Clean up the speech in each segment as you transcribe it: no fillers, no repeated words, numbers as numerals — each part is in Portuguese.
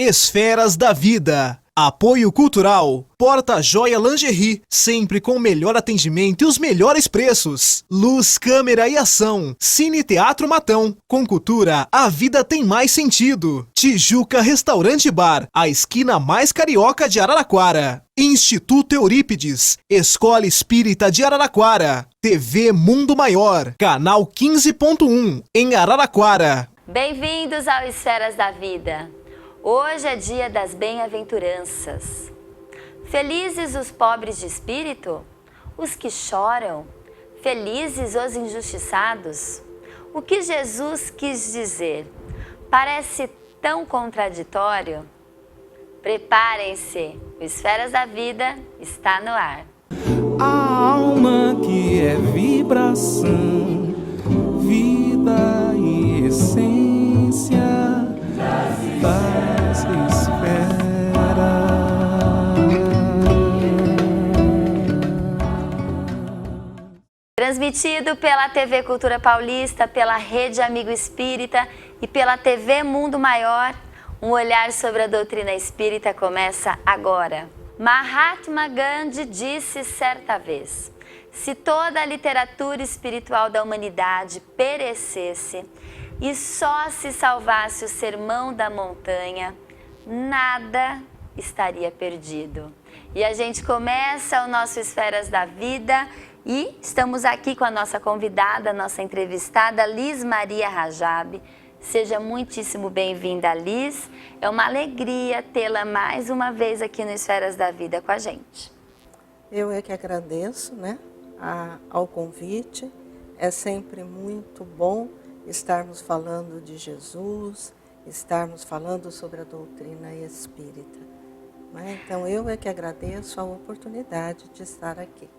Esferas da Vida. Apoio Cultural. Porta Joia Lingerie, sempre com o melhor atendimento e os melhores preços. Luz, câmera e ação. Cine Teatro Matão. Com cultura, a vida tem mais sentido. Tijuca Restaurante Bar, a esquina mais carioca de Araraquara. Instituto Eurípides, Escola Espírita de Araraquara. TV Mundo Maior, canal 15.1, em Araraquara. Bem-vindos ao Esferas da Vida. Hoje é dia das bem-aventuranças. Felizes os pobres de espírito, os que choram, felizes os injustiçados. O que Jesus quis dizer parece tão contraditório? Preparem-se, o Esferas da Vida está no ar. A alma que é vibração, vida e essência das esferas. Transmitido pela TV Cultura Paulista, pela Rede Amigo Espírita e pela TV Mundo Maior, um olhar sobre a doutrina espírita começa agora. Mahatma Gandhi disse certa vez: se toda a literatura espiritual da humanidade perecesse e só se salvasse o Sermão da Montanha, nada estaria perdido. E a gente começa o nosso Esferas da Vida e estamos aqui com a nossa convidada, nossa entrevistada, Liz Maria Rajab. Seja muitíssimo bem-vinda, Liz. É uma alegria tê-la mais uma vez aqui no Esferas da Vida com a gente. Eu é que agradeço, ao convite. É sempre muito bom estarmos falando de Jesus, estarmos falando sobre a doutrina espírita. Então, eu é que agradeço a oportunidade de estar aqui.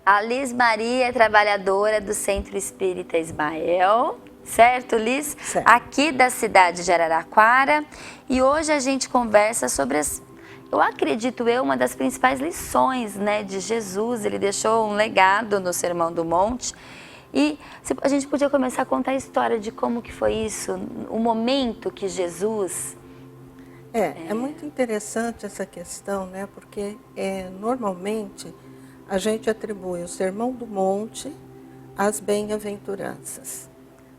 A Liz Maria é trabalhadora do Centro Espírita Ismael, certo, Liz? Certo. Aqui da cidade de Araraquara. E hoje a gente conversa sobre eu acredito uma das principais lições, de Jesus. Ele deixou um legado no Sermão do Monte. E a gente podia começar a contar a história de como que foi isso, o momento que Jesus... É muito interessante essa questão, porque normalmente a gente atribui o Sermão do Monte às bem-aventuranças.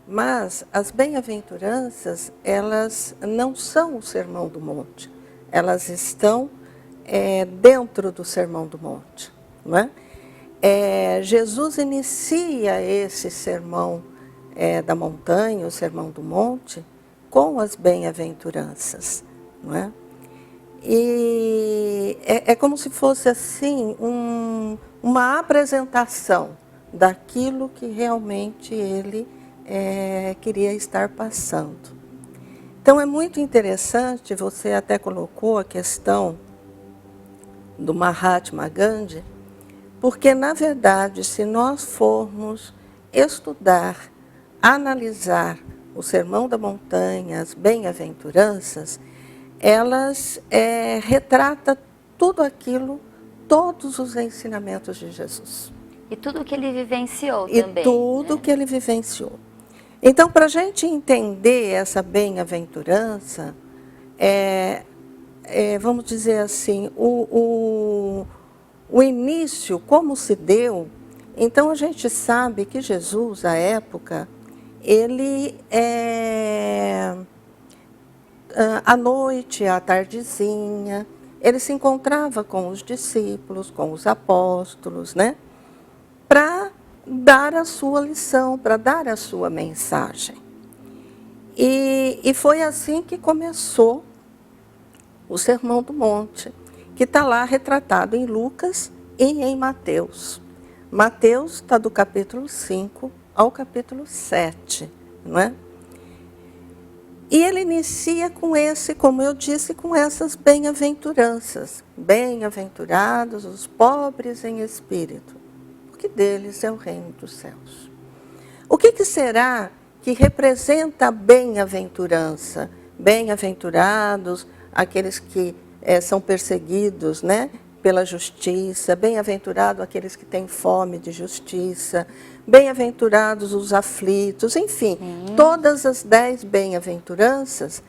Mas as bem-aventuranças, elas não são o Sermão do Monte. Elas estão dentro do Sermão do Monte, não é? Jesus inicia esse sermão da montanha, o sermão do monte, com as bem-aventuranças, não é? E é como se fosse assim uma apresentação daquilo que realmente ele queria estar passando. Então é muito interessante, você até colocou a questão do Mahatma Gandhi, porque, na verdade, se nós formos estudar, analisar o Sermão da Montanha, as bem-aventuranças, elas retratam tudo aquilo, todos os ensinamentos de Jesus. E tudo que ele vivenciou também. E tudo que ele vivenciou. Então, para a gente entender essa bem-aventurança, vamos dizer assim, o início, como se deu, então a gente sabe que Jesus, à época, ele, à noite, à tardezinha, ele se encontrava com os discípulos, com os apóstolos, para dar a sua lição, para dar a sua mensagem. E foi assim que começou o Sermão do Monte, que está lá retratado em Lucas e em Mateus. Mateus está do capítulo 5 ao capítulo 7, não é? E ele inicia com como eu disse, com essas bem-aventuranças. Bem-aventurados os pobres em espírito, porque deles é o reino dos céus. O que será que representa a bem-aventurança? Bem-aventurados aqueles que são perseguidos, pela justiça, bem-aventurado aqueles que têm fome de justiça, bem-aventurados os aflitos, enfim, todas as 10 bem-aventuranças,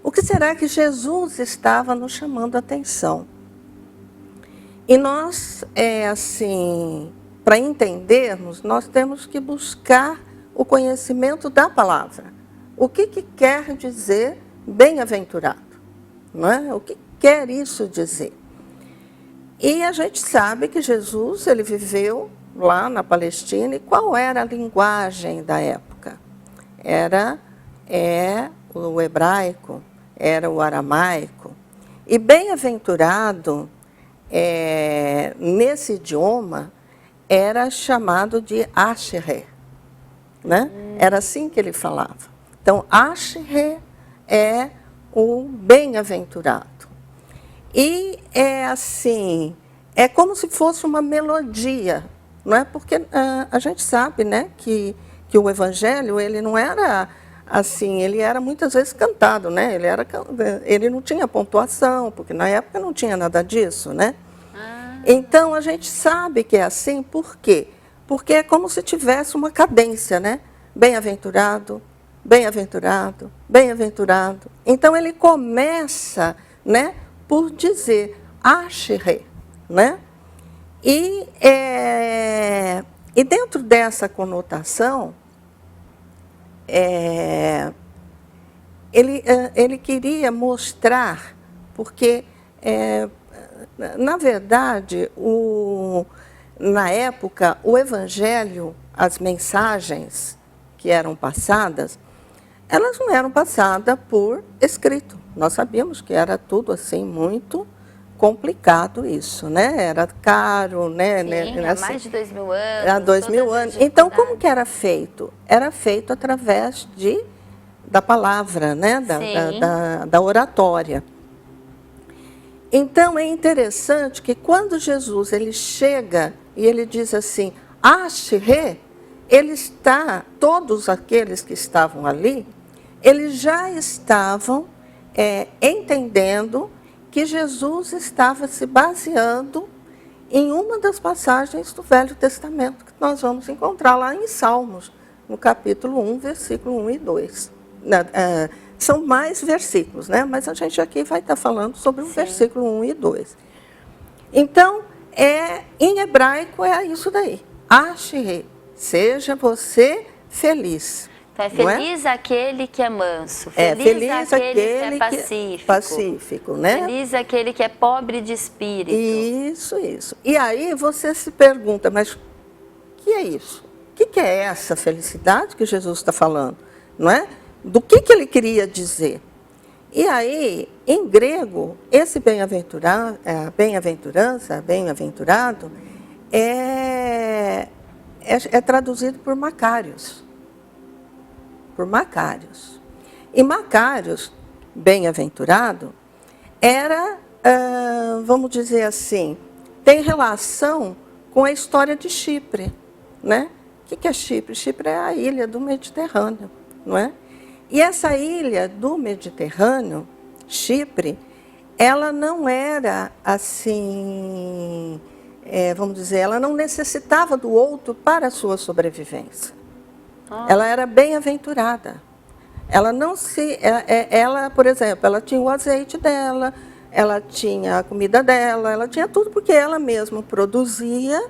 O que será que Jesus estava nos chamando a atenção? E nós, para entendermos, nós temos que buscar o conhecimento da palavra. O que quer dizer bem-aventurado? Não é? O que quer isso dizer? E a gente sabe que Jesus, ele viveu lá na Palestina, e qual era a linguagem da época? Era o hebraico, era o aramaico. E bem-aventurado, nesse idioma, era chamado de Asheré, né? Era assim que ele falava. Então, Asheré é o bem-aventurado. E é como se fosse uma melodia, não é? Porque a gente sabe, né, que o Evangelho, ele não era assim, ele era muitas vezes cantado, né? Ele não tinha pontuação, porque na época não tinha nada disso, né? Então, a gente sabe que é assim, por quê? Porque é como se tivesse uma cadência, né? Bem-aventurado, bem-aventurado, bem-aventurado. Então, ele começa, né, por dizer Asheré, né? E dentro dessa conotação, ele queria mostrar, porque, na verdade, na época, o Evangelho, as mensagens que eram passadas, elas não eram passadas por escrito. Nós sabíamos que era tudo assim muito complicado isso, né? Era caro, né? Sim, há mais de 2000 anos. Há 2000 anos. Então, como que era feito? Era feito através da palavra, né? Da oratória. Então, é interessante que quando Jesus ele chega e ele diz assim, Asheré, todos aqueles que estavam ali, eles já estavam entendendo que Jesus estava se baseando em uma das passagens do Velho Testamento, que nós vamos encontrar lá em Salmos, no capítulo 1, versículo 1 e 2. São mais versículos, né? Mas a gente aqui vai estar falando sobre o versículo 1 e 2. Então, em hebraico é isso daí. Asheré, seja você feliz. Então, feliz aquele que é manso, feliz aquele que é pacífico, né? Feliz aquele que é pobre de espírito. Isso. E aí você se pergunta, mas o que é isso? O que é essa felicidade que Jesus está falando? Não é? Do que ele queria dizer? E aí, em grego, esse bem-aventurança, bem-aventurado, é traduzido por Macários. Por Macários. E Macários, bem-aventurado, era, vamos dizer assim, tem relação com a história de Chipre, né? O que é Chipre? Chipre é a ilha do Mediterrâneo, não é? E essa ilha do Mediterrâneo, Chipre, ela não era assim, vamos dizer, ela não necessitava do outro para a sua sobrevivência. Ela era bem-aventurada. Ela não ela, por exemplo, ela tinha o azeite dela, ela tinha a comida dela, ela tinha tudo porque ela mesma produzia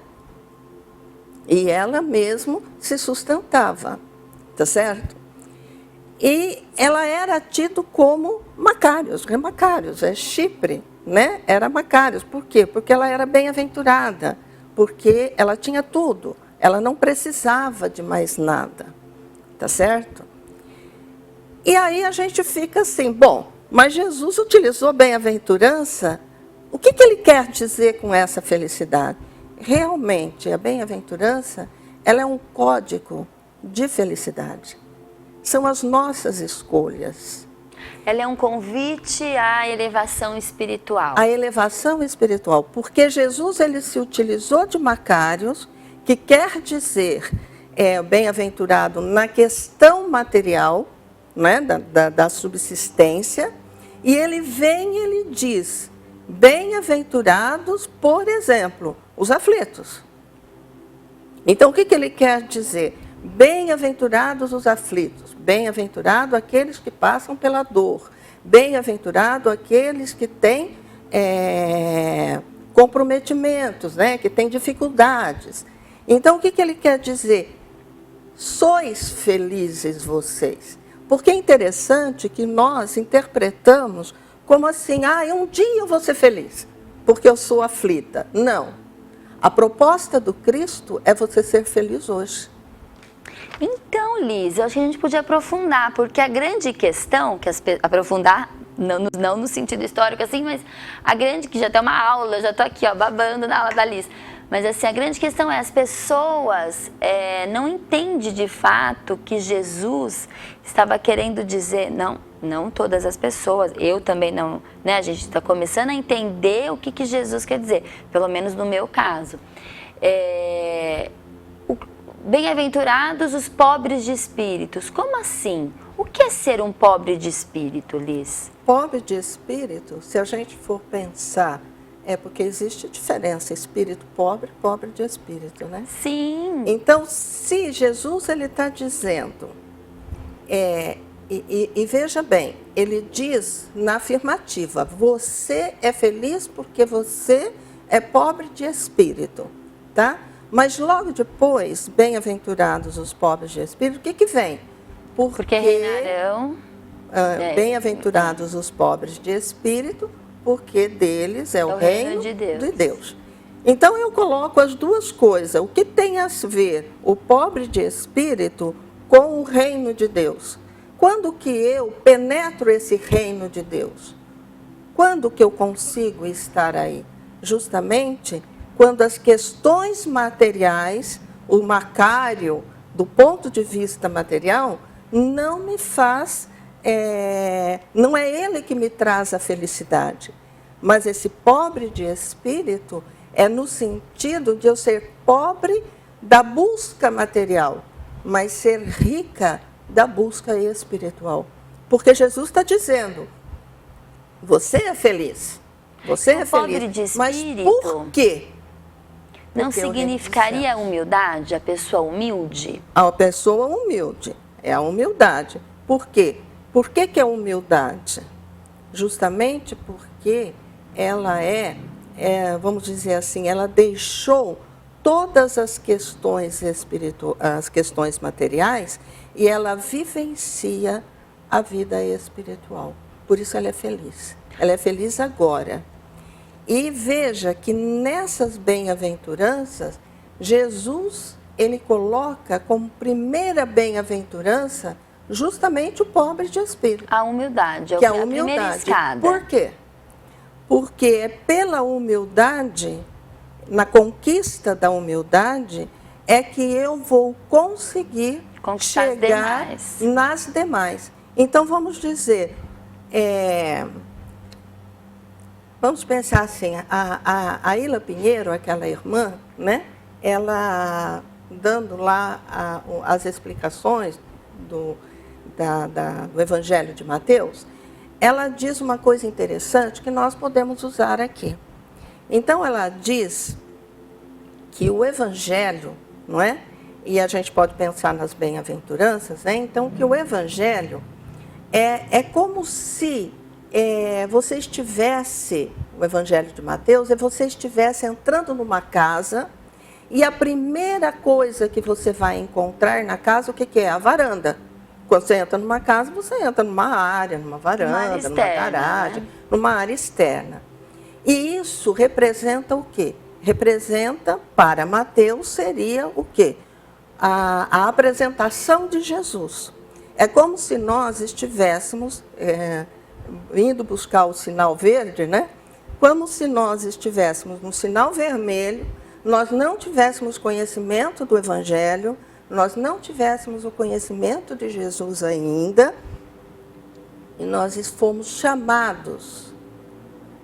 e ela mesma se sustentava, tá certo? E ela era tida como Macários, Chipre, né? Era Macários. Por quê? Porque ela era bem-aventurada, porque ela tinha tudo. Ela não precisava de mais nada, tá certo? E aí a gente fica assim, bom, mas Jesus utilizou bem-aventurança, o que ele quer dizer com essa felicidade? Realmente, a bem-aventurança, ela é um código de felicidade. São as nossas escolhas. Ela é um convite à elevação espiritual. A elevação espiritual, porque Jesus ele se utilizou de Macários, que quer dizer bem-aventurado na questão material, né, da subsistência, e ele vem e ele diz, bem-aventurados, por exemplo, os aflitos. Então, o que ele quer dizer? Bem-aventurados os aflitos, bem-aventurado aqueles que passam pela dor, Bem-aventurado aqueles que têm comprometimentos, né? Que têm dificuldades. Então, o que ele quer dizer? Sois felizes vocês. Porque é interessante que nós interpretamos como assim, um dia eu vou ser feliz, porque eu sou aflita. Não. A proposta do Cristo é você ser feliz hoje. Então, Liz, eu acho que a gente podia aprofundar, porque a grande questão, aprofundar, não no sentido histórico assim, mas a grande, que já tem uma aula, já estou aqui, ó, babando na aula da Liz. Mas assim, a grande questão é, as pessoas não entendem de fato que Jesus estava querendo dizer, não todas as pessoas, eu também não, né? A gente está começando a entender o que Jesus quer dizer, pelo menos no meu caso. Bem-aventurados os pobres de espíritos. Como assim? O que é ser um pobre de espírito, Liz? Pobre de espírito, se a gente for pensar, é porque existe diferença, espírito pobre, pobre de espírito, né? Sim. Então, se Jesus está dizendo, e veja bem, ele diz na afirmativa, você é feliz porque você é pobre de espírito, tá? Mas logo depois, bem-aventurados os pobres de espírito, o que vem? Porque reinarão. Bem-aventurados os pobres de espírito, porque deles é o reino de Deus. Então eu coloco as duas coisas. O que tem a ver o pobre de espírito com o reino de Deus? Quando que eu penetro esse reino de Deus? Quando que eu consigo estar aí? Justamente quando as questões materiais, o macário, do ponto de vista material, não me faz, não é ele que me traz a felicidade. Mas esse pobre de espírito é no sentido de eu ser pobre da busca material, mas ser rica da busca espiritual. Porque Jesus está dizendo, você é feliz, você é feliz, pobre de espírito, mas por quê? Não significaria a humildade, a pessoa humilde? A pessoa humilde, é a humildade. Por quê? Por que é humildade? Justamente porque ela vamos dizer assim, ela deixou todas as questões as questões materiais e ela vivencia a vida espiritual. Por isso ela é feliz. Ela é feliz agora. E veja que nessas bem-aventuranças, Jesus, ele coloca como primeira bem-aventurança justamente o pobre de espírito. A humildade, que é a primeira escada. Por quê? Porque é pela humildade, na conquista da humildade, é que eu vou conseguir conquistar chegar nas demais. Então, vamos dizer, vamos pensar assim, a Ila Pinheiro, aquela irmã, né? Ela dando lá as explicações do Evangelho de Mateus, ela diz uma coisa interessante que nós podemos usar aqui. Então, ela diz que o Evangelho, não é? E a gente pode pensar nas bem-aventuranças, né? Então, que o Evangelho é como se você estivesse, o Evangelho de Mateus, você estivesse entrando numa casa e a primeira coisa que você vai encontrar na casa, o que é? A varanda. Quando você entra numa casa, você entra numa área, numa varanda, numa garagem, né? Numa área externa. E isso representa o quê? Representa, para Mateus, seria o quê? A apresentação de Jesus. É como se nós estivéssemos indo buscar o sinal verde, né? Como se nós estivéssemos no sinal vermelho, nós não tivéssemos conhecimento do Evangelho, nós não tivéssemos o conhecimento de Jesus ainda, e nós fomos chamados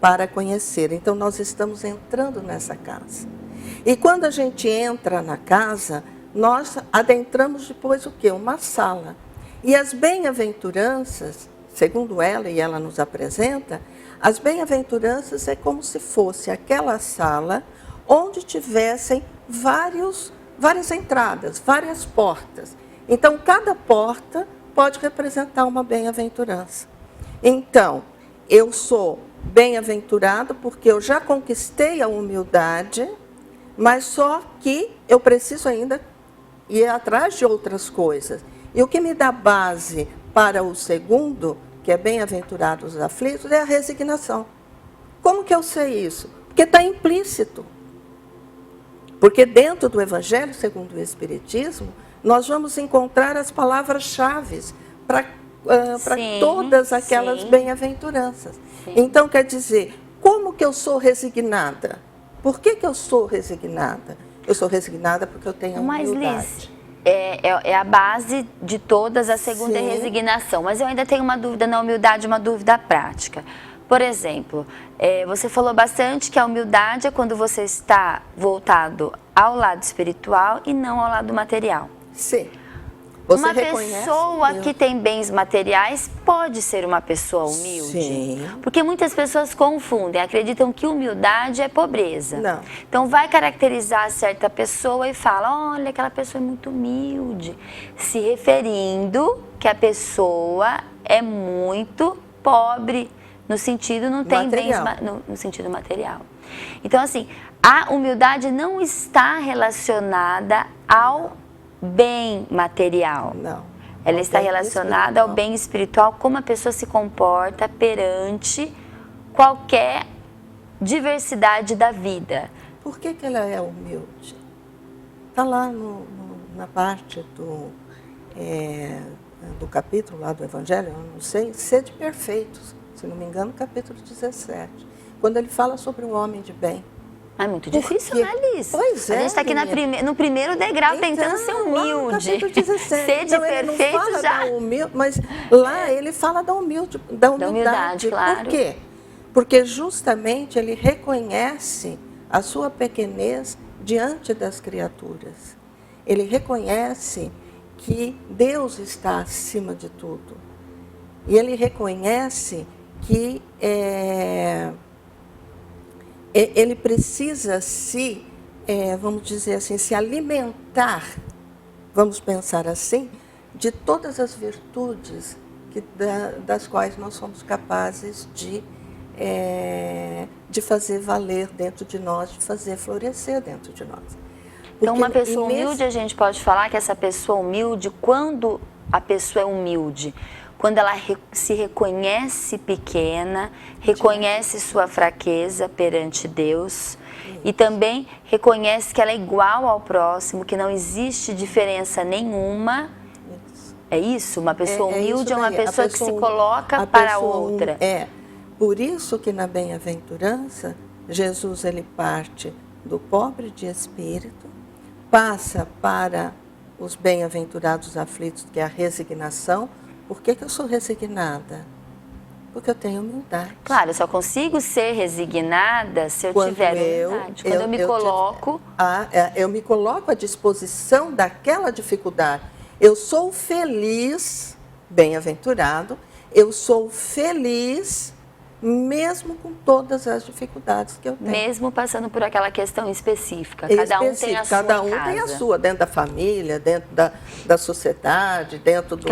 para conhecer. Então, nós estamos entrando nessa casa. E quando a gente entra na casa, nós adentramos depois o quê? Uma sala. E as bem-aventuranças, segundo ela, e ela nos apresenta, as bem-aventuranças é como se fosse aquela sala onde tivessem várias entradas, várias portas. Então, cada porta pode representar uma bem-aventurança. Então, eu sou bem-aventurado porque eu já conquistei a humildade, mas só que eu preciso ainda ir atrás de outras coisas. E o que me dá base para o segundo, que é bem-aventurados os aflitos, é a resignação. Como que eu sei isso? Porque está implícito. Porque dentro do Evangelho, segundo o Espiritismo, nós vamos encontrar as palavras-chave para todas aquelas bem-aventuranças. Então, quer dizer, como que eu sou resignada? Por que eu sou resignada? Eu sou resignada porque eu tenho humildade. Mas, Liz, é a base de todas, a segunda é resignação. Mas eu ainda tenho uma dúvida na humildade, uma dúvida prática. Por exemplo, você falou bastante que a humildade é quando você está voltado ao lado espiritual e não ao lado material. Sim. Uma pessoa que tem bens materiais pode ser uma pessoa humilde? Sim. Porque muitas pessoas confundem, acreditam que humildade é pobreza. Não. Então vai caracterizar certa pessoa e fala, olha, aquela pessoa é muito humilde, se referindo que a pessoa é muito pobre, no sentido não tem bens, no sentido material. Então assim, a humildade não está relacionada ao bem material. Não. Ela está relacionada ao bem espiritual, como a pessoa se comporta perante qualquer diversidade da vida. Por que ela é humilde? Está lá na parte do capítulo lá do Evangelho, eu não sei, sede perfeitos, se não me engano, capítulo 17, quando ele fala sobre o homem de bem. É muito difícil, né, Liz? Pois é. A gente está aqui no primeiro degrau tentando ser humilde. Sede perfeito já. Mas lá ele fala da humildade. Claro. Por quê? Porque justamente ele reconhece a sua pequenez diante das criaturas. Ele reconhece que Deus está acima de tudo. E ele reconhece que ele precisa vamos dizer assim, se alimentar, vamos pensar assim, de todas as virtudes das quais nós somos capazes de fazer valer dentro de nós, de fazer florescer dentro de nós. Então, uma pessoa humilde, a gente pode falar que essa pessoa humilde, quando a pessoa é humilde, quando ela se reconhece pequena, reconhece sua fraqueza perante Deus e também reconhece que ela é igual ao próximo, que não existe diferença nenhuma. É isso? Uma pessoa humilde é uma pessoa que se coloca para a outra. Por isso que na bem-aventurança, Jesus ele parte do pobre de espírito, passa para os bem-aventurados aflitos, que é a resignação. Por que eu sou resignada? Porque eu tenho humildade. Claro, eu só consigo ser resignada se eu tiver humildade. Quando eu me coloco... eu me coloco à disposição daquela dificuldade. Eu sou feliz, bem-aventurado, eu sou feliz mesmo com todas as dificuldades que eu tenho. Mesmo passando por aquela questão específica. Cada um tem a sua Cada um tem a sua, dentro da família, dentro da sociedade, dentro do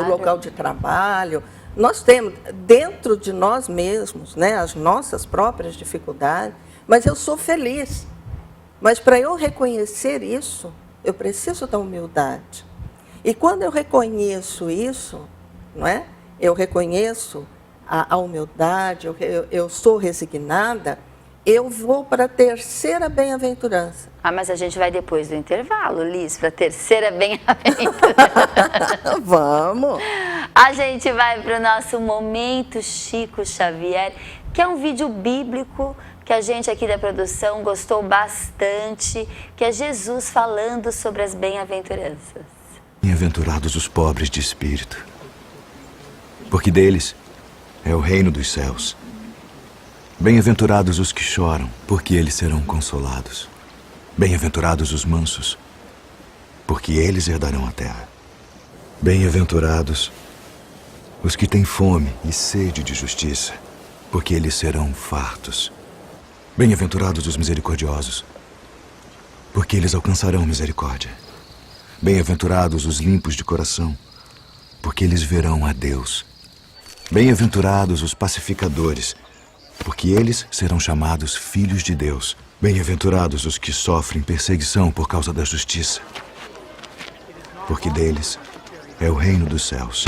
local de trabalho. Nós temos dentro de nós mesmos, né, as nossas próprias dificuldades, mas eu sou feliz. Mas para eu reconhecer isso, eu preciso da humildade. E quando eu reconheço isso, não é? Eu reconheço a humildade, eu sou resignada, eu vou para a terceira bem-aventurança. Mas a gente vai depois do intervalo, Liz, para a terceira bem-aventurança. Vamos! A gente vai para o nosso Momento Chico Xavier, que é um vídeo bíblico que a gente aqui da produção gostou bastante, que é Jesus falando sobre as bem-aventuranças. Bem-aventurados os pobres de espírito, porque deles é o reino dos céus. Bem-aventurados os que choram, porque eles serão consolados. Bem-aventurados os mansos, porque eles herdarão a terra. Bem-aventurados os que têm fome e sede de justiça, porque eles serão fartos. Bem-aventurados os misericordiosos, porque eles alcançarão misericórdia. Bem-aventurados os limpos de coração, porque eles verão a Deus. Bem-aventurados os pacificadores, porque eles serão chamados filhos de Deus. Bem-aventurados os que sofrem perseguição por causa da justiça, porque deles é o reino dos céus.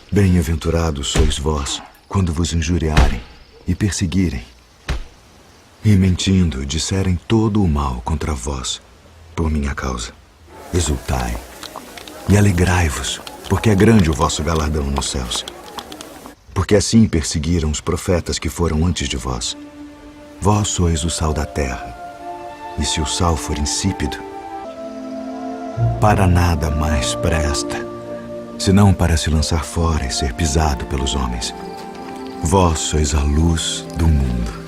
Bem-aventurados sois vós, quando vos injuriarem e perseguirem, e mentindo disserem todo o mal contra vós, por minha causa. Exultai e alegrai-vos, porque é grande o vosso galardão nos céus. Porque assim perseguiram os profetas que foram antes de vós. Vós sois o sal da terra, e se o sal for insípido, para nada mais presta, senão para se lançar fora e ser pisado pelos homens. Vós sois a luz do mundo.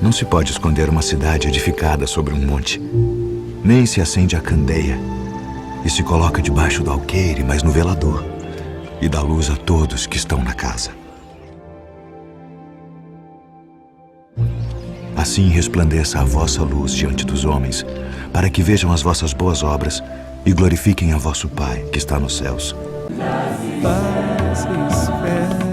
Não se pode esconder uma cidade edificada sobre um monte, nem se acende a candeia e se coloca debaixo do alqueire, mas no velador, e dá luz a todos que estão na casa. Assim resplandeça a vossa luz diante dos homens, para que vejam as vossas boas obras e glorifiquem a vosso Pai que está nos céus. Paz espera. Paz espera.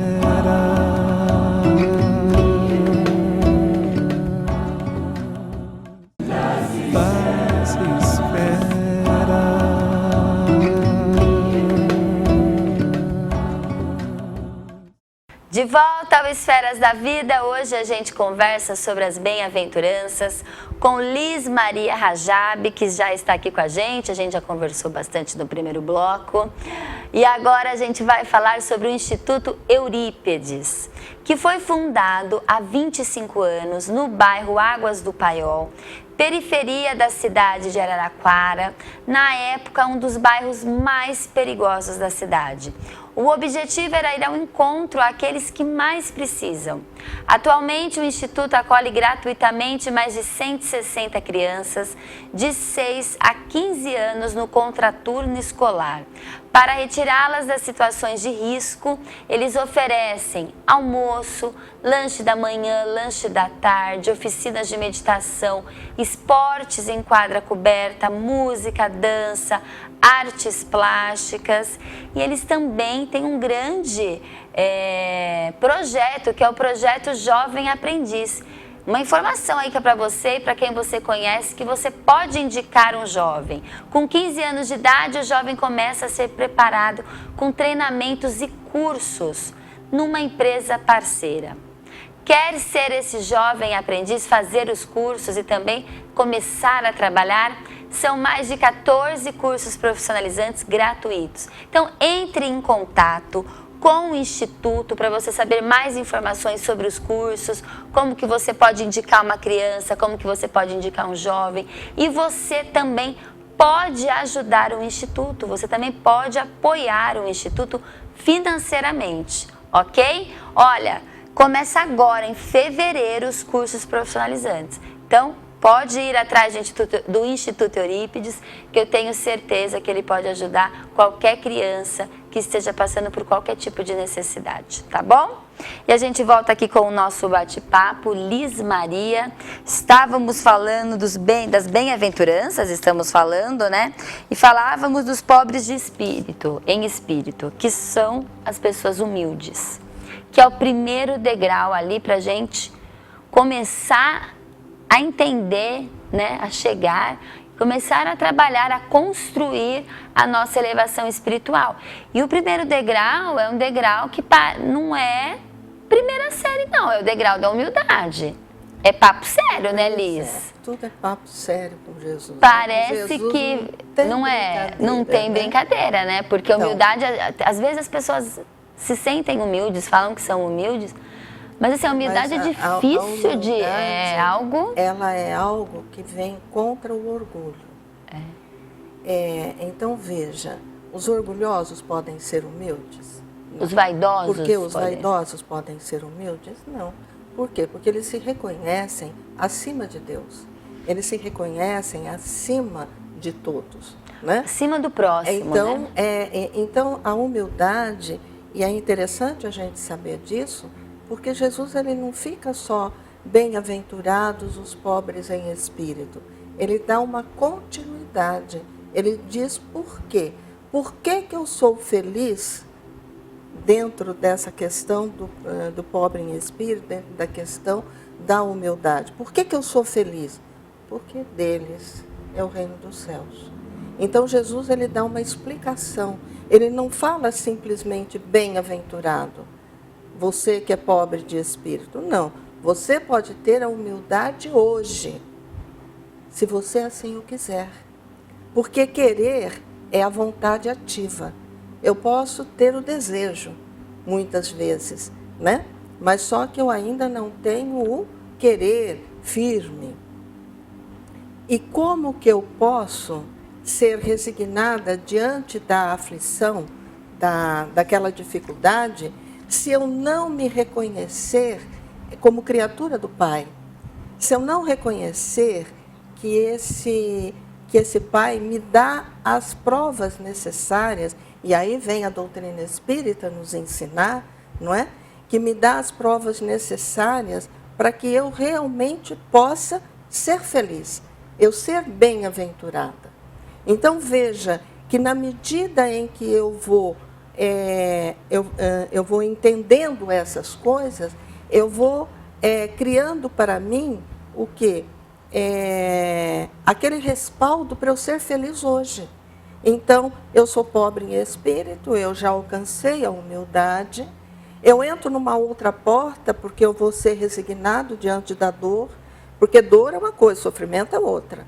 De volta ao Esferas da Vida, hoje a gente conversa sobre as bem-aventuranças com Liz Maria Rajab, que já está aqui com a gente já conversou bastante no primeiro bloco. E agora a gente vai falar sobre o Instituto Eurípedes, que foi fundado há 25 anos no bairro Águas do Paiol, periferia da cidade de Araraquara, na época um dos bairros mais perigosos da cidade. O objetivo era ir ao encontro àqueles que mais precisam. Atualmente, o Instituto acolhe gratuitamente mais de 160 crianças de 6 a 15 anos no contraturno escolar. Para retirá-las das situações de risco, eles oferecem almoço, lanche da manhã, lanche da tarde, oficinas de meditação, esportes em quadra coberta, música, dança, artes plásticas, e eles também têm um grande projeto, que é o projeto Jovem Aprendiz. Uma informação aí que é para você e para quem você conhece, que você pode indicar um jovem. Com 15 anos de idade, o jovem começa a ser preparado com treinamentos e cursos numa empresa parceira. Quer ser esse jovem aprendiz, fazer os cursos e também começar a trabalhar? São mais de 14 cursos profissionalizantes gratuitos. Então, entre em contato com o Instituto para você saber mais informações sobre os cursos, como que você pode indicar uma criança, como que você pode indicar um jovem. E você também pode ajudar o Instituto, você também pode apoiar o Instituto financeiramente, ok? Olha, começa agora, em fevereiro, os cursos profissionalizantes. Então, pode ir atrás do Instituto Eurípedes, que eu tenho certeza que ele pode ajudar qualquer criança que esteja passando por qualquer tipo de necessidade, tá bom? E a gente volta aqui com o nosso bate-papo. Liz Maria, estávamos falando das bem-aventuranças, estamos falando, né? E falávamos dos pobres de espírito, em espírito, que são as pessoas humildes, que é o primeiro degrau ali para a gente começar a entender, né, a chegar, começar a trabalhar, a construir a nossa elevação espiritual. E o primeiro degrau é um degrau que não é primeira série, não, é o degrau da humildade. É papo sério, né, Liz? Tudo é papo sério com Jesus. Parece Jesus que não tem brincadeira, né? Porque a humildade, às vezes as pessoas se sentem humildes, falam que são humildes, mas assim, a humildade é difícil de... Ela é algo que vem contra o orgulho. Então, veja, os orgulhosos podem ser humildes? Não. Os vaidosos? Porque os vaidosos podem ser humildes? Não. Por quê? Porque eles se reconhecem acima de Deus. Eles se reconhecem acima de todos, né? Acima do próximo, então, né? Então, a humildade, e é interessante a gente saber disso, porque Jesus ele não fica só bem-aventurados os pobres em espírito. Ele dá uma continuidade. Ele diz por quê. Por que eu sou feliz dentro dessa questão do pobre em espírito, dentro da questão da humildade. Por que eu sou feliz? Porque deles é o reino dos céus. Então Jesus ele dá uma explicação. Ele não fala simplesmente bem-aventurado, você que é pobre de espírito. Não, você pode ter a humildade hoje, se você assim o quiser. Porque querer é a vontade ativa. Eu posso ter o desejo, muitas vezes, né? Mas só que eu ainda não tenho o querer firme. E como que eu posso ser resignada diante da aflição, daquela dificuldade, se eu não me reconhecer como criatura do Pai? Se eu não reconhecer que esse Pai me dá as provas necessárias, e aí vem a doutrina espírita nos ensinar, não é? Que me dá as provas necessárias para que eu realmente possa ser feliz, eu ser bem-aventurada. Então veja que na medida em que eu vou entendendo essas coisas, eu vou criando para mim o quê? Aquele respaldo para eu ser feliz hoje. Então, eu sou pobre em espírito, eu já alcancei a humildade, eu entro numa outra porta porque eu vou ser resignado diante da dor, porque dor é uma coisa, sofrimento é outra,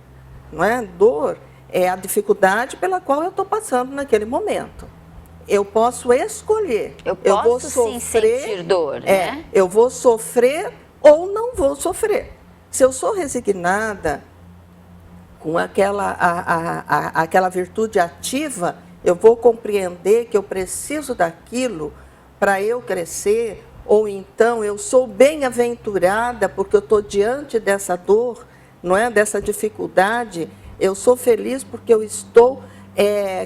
não é? Dor é a dificuldade pela qual eu estou passando naquele momento. Eu posso escolher. Eu vou sim sentir dor, né? Eu vou sofrer ou não vou sofrer. Se eu sou resignada com aquela virtude ativa, eu vou compreender que eu preciso daquilo para eu crescer, ou então eu sou bem-aventurada porque eu estou diante dessa dor, não é? Dessa dificuldade, eu sou feliz porque eu estou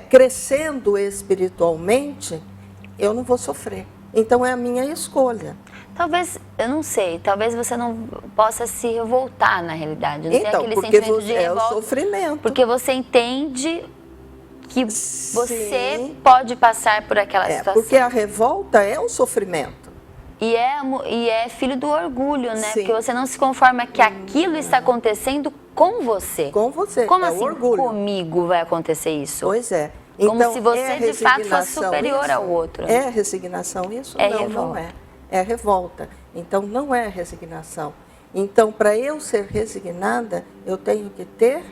crescendo espiritualmente, eu não vou sofrer. Então é a minha escolha. Talvez, eu não sei, talvez você não possa se revoltar na realidade. Não então, tem aquele porque sentimento de revolta, é o sofrimento. Porque você entende que você pode passar por aquela situação. Porque a revolta é o sofrimento. E é filho do orgulho, né? Sim. Porque você não se conforma que aquilo está acontecendo com você. Com você, Como é assim o orgulho. Comigo vai acontecer isso? Pois é. Como Então, se você de fato fosse superior isso? ao outro. É resignação isso? É não, revolta. não é. É revolta. Então, não é resignação. Então, para eu ser resignada, eu tenho que ter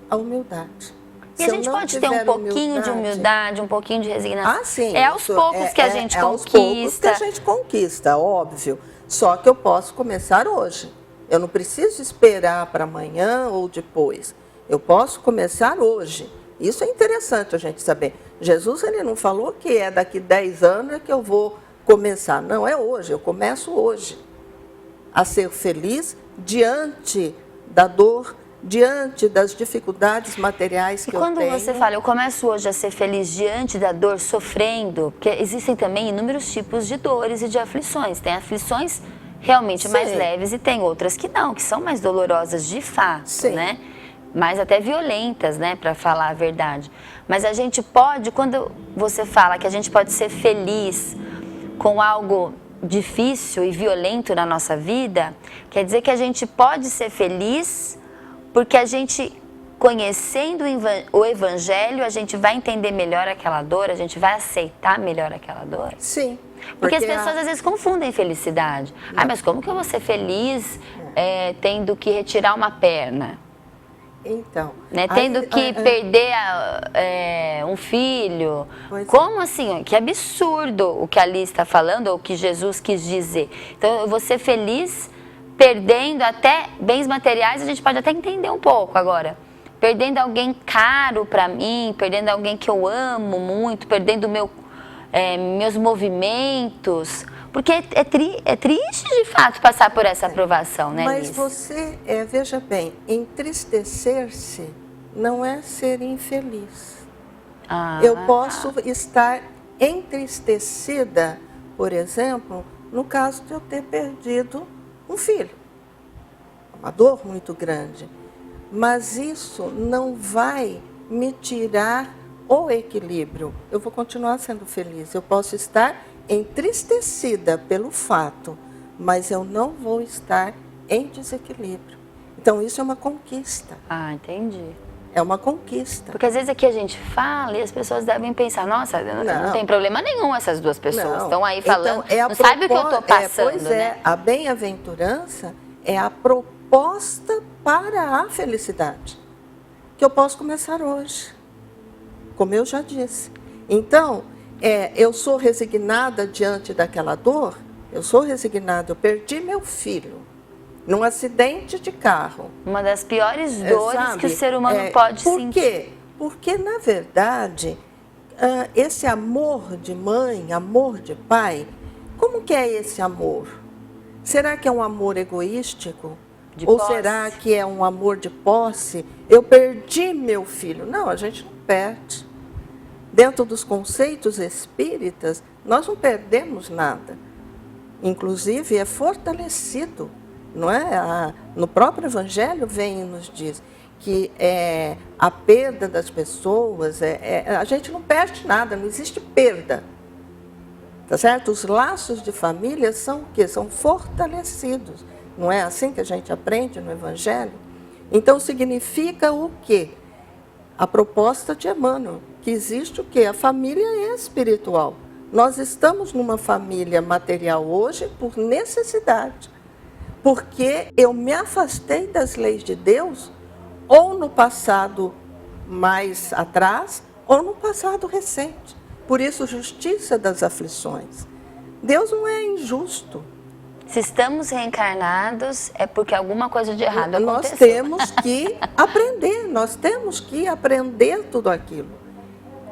a humildade. E a gente pode ter um pouquinho de humildade, um pouquinho de resignação. Ah, sim. É aos poucos que a gente conquista. É aos poucos que a gente conquista, óbvio. Só que eu posso começar hoje. Eu não preciso esperar para amanhã ou depois. Eu posso começar hoje. Isso é interessante a gente saber. Jesus ele não falou que é daqui 10 anos que eu vou começar. Não, é hoje. Eu começo hoje a ser feliz diante da dor, diante das dificuldades materiais que eu tenho. E quando você fala, eu começo hoje a ser feliz diante da dor, sofrendo, porque existem também inúmeros tipos de dores e de aflições. Tem aflições realmente mais leves e tem outras que não, que são mais dolorosas de fato, né? Mais até violentas, né, para falar a verdade. Mas a gente pode, quando você fala que a gente pode ser feliz com algo difícil e violento na nossa vida, quer dizer que a gente pode ser feliz porque a gente, conhecendo o Evangelho, a gente vai entender melhor aquela dor, a gente vai aceitar melhor aquela dor? Sim. Porque as pessoas às vezes confundem felicidade. Ah, mas como que eu vou ser feliz tendo que retirar uma perna? Então, né? Tendo que perder um filho. Como assim? Que absurdo o que ali está falando, ou o que Jesus quis dizer. Então, eu vou ser feliz perdendo até bens materiais, a gente pode até entender um pouco agora. Perdendo alguém caro para mim, perdendo alguém que eu amo muito, perdendo meus movimentos. Porque é triste, de fato, passar por essa aprovação, né, Mas Liz? você, veja bem, entristecer-se não é ser infeliz. Eu posso estar entristecida, por exemplo, no caso de eu ter perdido um filho. Uma dor muito grande. Mas isso não vai me tirar o equilíbrio. Eu vou continuar sendo feliz. Eu posso estar entristecida pelo fato, mas eu não vou estar em desequilíbrio. Então, isso é uma conquista. Ah, entendi. É uma conquista. Porque às vezes aqui a gente fala e as pessoas devem pensar, nossa, não tem problema nenhum essas duas pessoas. Estão aí falando, então, não sabe o que eu estou passando, pois né? a bem-aventurança é a proposta para a felicidade, que eu posso começar hoje, como eu já disse. Então, eu sou resignada diante daquela dor, eu sou resignada, eu perdi meu filho num acidente de carro. Uma das piores dores Sabe? que o ser humano pode por sentir. quê? Porque, na verdade, esse amor de mãe, amor de pai, como que é esse amor? Será que é um amor egoístico? Ou posse? será que é um amor de posse? Eu perdi meu filho. Não, a gente não perde. Dentro dos conceitos espíritas, nós não perdemos nada. Inclusive, é fortalecido. Não é? No próprio Evangelho vem e nos diz que a perda das pessoas, a gente não perde nada, não existe perda. Tá certo? Os laços de família são o quê? São fortalecidos. Não é assim que a gente aprende no Evangelho? Então, significa o quê? A proposta de Emmanuel, que existe o quê? A família espiritual. Nós estamos numa família material hoje por necessidade. Porque eu me afastei das leis de Deus, ou no passado mais atrás, ou no passado recente. Por isso, justiça das aflições. Deus não é injusto. Se estamos reencarnados, é porque alguma coisa de errado aconteceu. Nós temos que aprender tudo aquilo,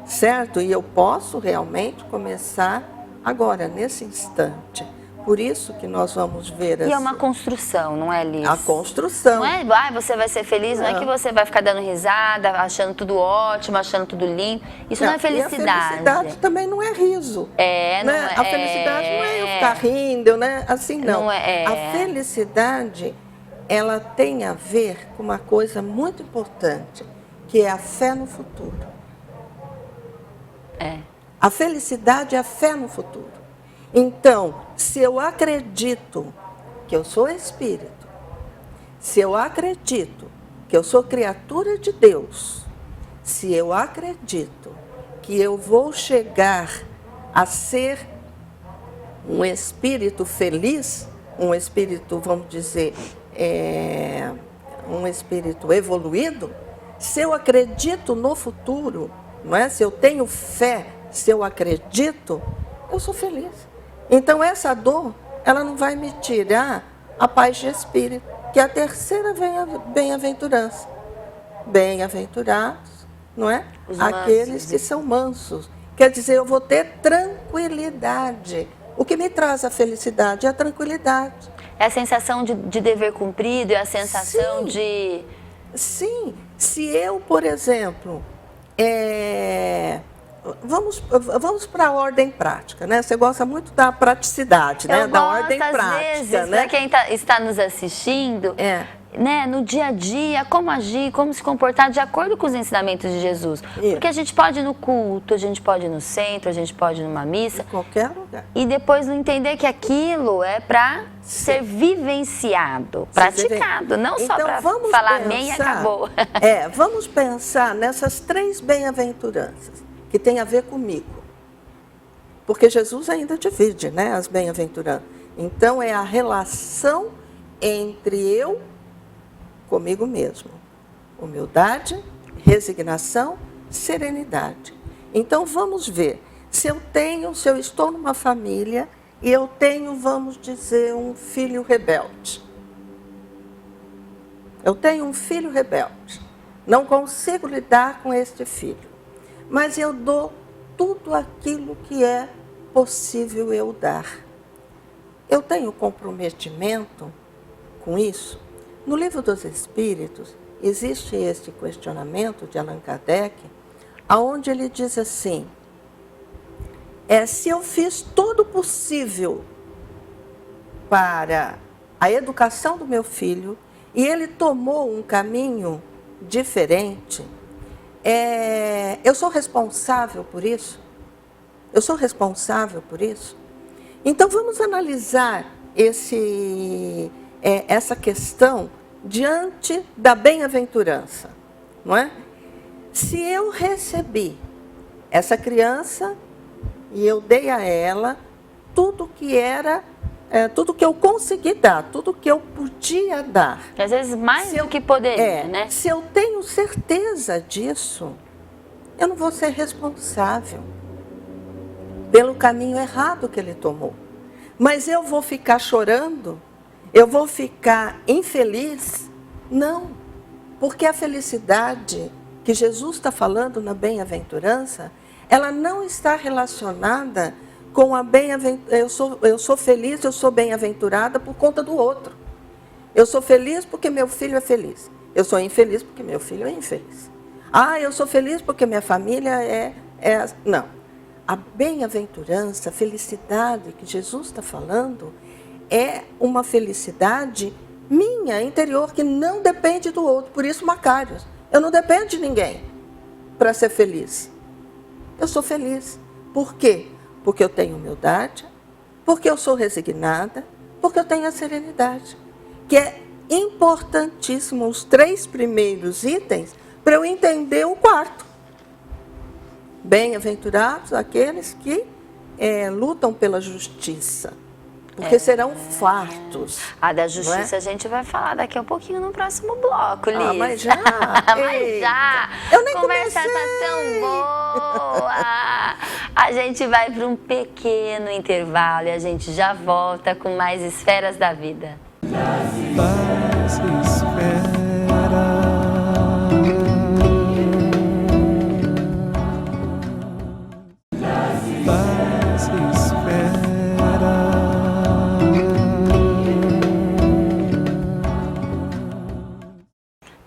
certo? E eu posso realmente começar agora, nesse instante. Por isso que nós vamos ver... E é uma construção, não é, Liz? A construção. Não é, você vai ser feliz, não é que você vai ficar dando risada, achando tudo ótimo, achando tudo lindo. Isso não é felicidade. E a felicidade também não é riso. Não né? A felicidade não é eu ficar rindo, né? Assim não. Não é. A felicidade, ela tem a ver com uma coisa muito importante, que é a fé no futuro. A felicidade é a fé no futuro. Então, se eu acredito que eu sou espírito, se eu acredito que eu sou criatura de Deus, se eu acredito que eu vou chegar a ser um espírito feliz, um espírito, vamos dizer, um espírito evoluído, se eu acredito no futuro, não é? Se eu tenho fé, se eu acredito, eu sou feliz. Então, essa dor, ela não vai me tirar a paz de espírito, que é a terceira bem-aventurança. Bem-aventurados, não é? Aqueles que são mansos. Quer dizer, eu vou ter tranquilidade. O que me traz a felicidade é a tranquilidade. É a sensação de dever cumprido, é a sensação de... Sim, se eu, por exemplo... Vamos para a ordem prática, né? Você gosta muito da praticidade, né? Da ordem prática, vezes, né? Para quem está nos assistindo, né? No dia a dia, como agir, como se comportar de acordo com os ensinamentos de Jesus. Porque a gente pode ir no culto, a gente pode ir no centro, a gente pode ir numa missa. Em qualquer lugar. E depois não entender que aquilo é para ser vivenciado, praticado, não só para falar amém e acabou. Vamos pensar nessas 3 bem-aventuranças, que tem a ver comigo. Porque Jesus ainda divide, né, as bem-aventuranças. Então, é a relação entre eu comigo mesmo. Humildade, resignação, serenidade. Então, vamos ver. Se eu estou numa família e eu tenho, vamos dizer, um filho rebelde. Eu tenho um filho rebelde. Não consigo lidar com este filho. Mas eu dou tudo aquilo que é possível eu dar. Eu tenho comprometimento com isso? No Livro dos Espíritos, existe este questionamento de Allan Kardec, onde ele diz assim, se eu fiz todo o possível para a educação do meu filho, e ele tomou um caminho diferente, eu sou responsável por isso? Eu sou responsável por isso? Então vamos analisar essa questão diante da bem-aventurança, não é? Se eu recebi essa criança e eu dei a ela tudo que era, tudo que eu consegui dar, tudo que eu podia dar. Às vezes mais do que poderia, né? Se eu tenho certeza disso, eu não vou ser responsável pelo caminho errado que ele tomou. Mas eu vou ficar chorando? Eu vou ficar infeliz? Não, porque a felicidade que Jesus está falando na bem-aventurança, ela não está relacionada com a bem-aventurança. Eu sou feliz, eu sou bem-aventurada por conta do outro. Eu sou feliz porque meu filho é feliz. Eu sou infeliz porque meu filho é infeliz. Ah, eu sou feliz porque minha família Não. A bem-aventurança, a felicidade que Jesus está falando, é uma felicidade minha, interior, que não depende do outro. Por isso, Macários, eu não dependo de ninguém para ser feliz. Eu sou feliz. Por quê? Porque eu tenho humildade, porque eu sou resignada, porque eu tenho a serenidade. Que é importantíssimo os 3 primeiros itens para eu entender o 4. Bem-aventurados aqueles que lutam pela justiça, porque serão fartos. A da justiça a gente vai falar daqui a pouquinho no próximo bloco, Liz. Mas já? Mas já! Eu nem Conversa comecei. tá tão boa! A gente vai para um pequeno intervalo e a gente já volta com mais Esferas da Vida. Paz espera. Paz espera.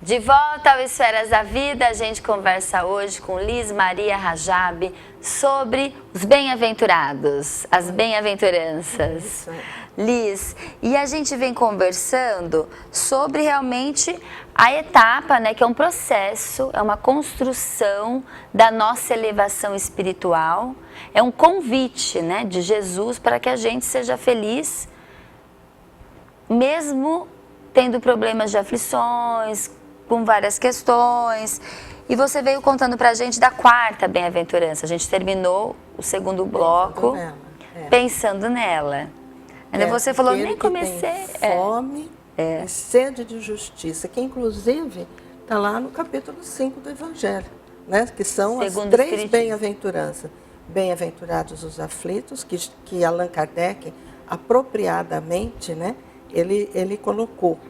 De volta ao Esferas da Vida, a gente conversa hoje com Liz Maria Rajab sobre os bem-aventurados, as bem-aventuranças. Liz, e a gente vem conversando sobre realmente a etapa, né, que é um processo, é uma construção da nossa elevação espiritual, é um convite, né, de Jesus para que a gente seja feliz, mesmo tendo problemas de aflições, com várias questões. E você veio contando pra gente da 4ª bem-aventurança. A gente terminou o 2º bloco pensando nela. Ainda você falou, nem comecei. Tem fome e sede de justiça, que inclusive está lá no capítulo 5 do Evangelho, né? Que são as 3 bem-aventuranças. Bem-aventurados os aflitos, que Allan Kardec apropriadamente, né, ele colocou.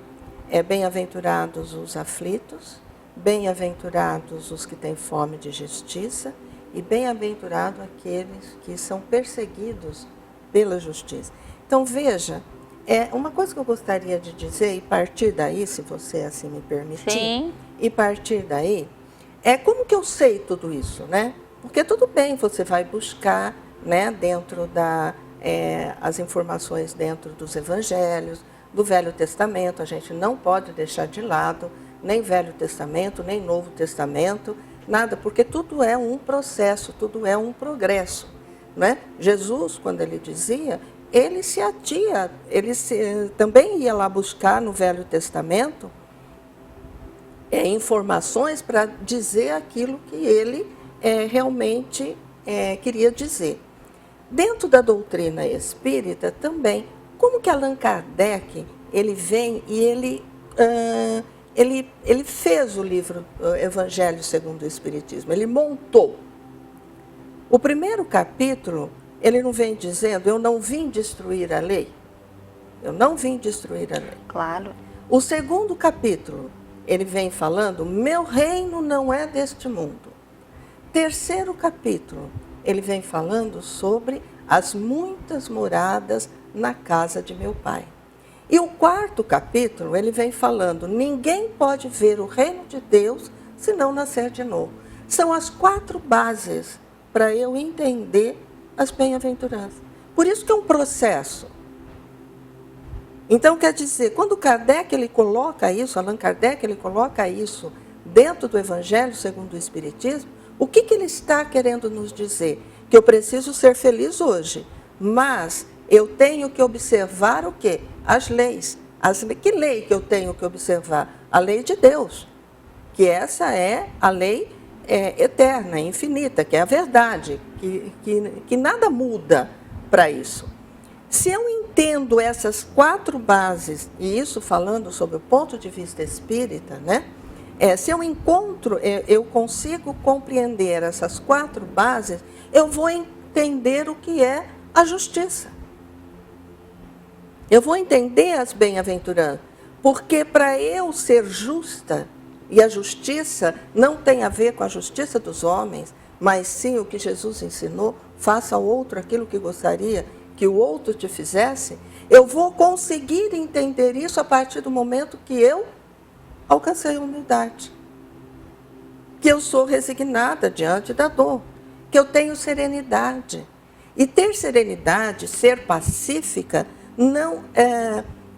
Bem-aventurados os aflitos, bem-aventurados os que têm fome de justiça e bem-aventurados aqueles que são perseguidos pela justiça. Então, veja, uma coisa que eu gostaria de dizer, e partir daí, se você assim me permitir, Sim. E partir daí, como que eu sei tudo isso, né? Porque tudo bem, você vai buscar, né, dentro as informações dentro dos evangelhos, do Velho Testamento, a gente não pode deixar de lado, nem Velho Testamento, nem Novo Testamento, nada, porque tudo é um processo, tudo é um progresso, né? Jesus, quando ele dizia, ele se atia, também ia lá buscar no Velho Testamento informações para dizer aquilo que ele realmente queria dizer. Dentro da doutrina espírita também, como que Allan Kardec, ele vem e ele fez o livro Evangelho segundo o Espiritismo, ele montou. O primeiro capítulo, ele não vem dizendo, eu não vim destruir a lei. Eu não vim destruir a lei. Claro. O segundo capítulo, ele vem falando, meu reino não é deste mundo. Terceiro capítulo, ele vem falando sobre as muitas moradas na casa de meu pai. E o 4º capítulo, ele vem falando, ninguém pode ver o reino de Deus se não nascer de novo. São as 4 bases para eu entender as bem-aventuranças. Por isso que é um processo. Então, quer dizer, quando Kardec ele coloca isso, Allan Kardec ele coloca isso dentro do Evangelho segundo o Espiritismo, o que ele está querendo nos dizer? Que eu preciso ser feliz hoje, mas Eu tenho que observar o quê? As leis. Que lei que eu tenho que observar? A lei de Deus, que essa é a lei eterna, infinita, que é a verdade, que nada muda para isso. Se eu entendo essas 4 bases, e isso falando sobre o ponto de vista espírita, né? Se eu consigo compreender essas 4 bases, eu vou entender o que é a justiça. Eu vou entender as bem-aventuranças, porque para eu ser justa, e a justiça não tem a ver com a justiça dos homens, mas sim o que Jesus ensinou, faça ao outro aquilo que gostaria que o outro te fizesse, eu vou conseguir entender isso a partir do momento que eu alcancei a humildade, que eu sou resignada diante da dor, que eu tenho serenidade. E ter serenidade, ser pacífica,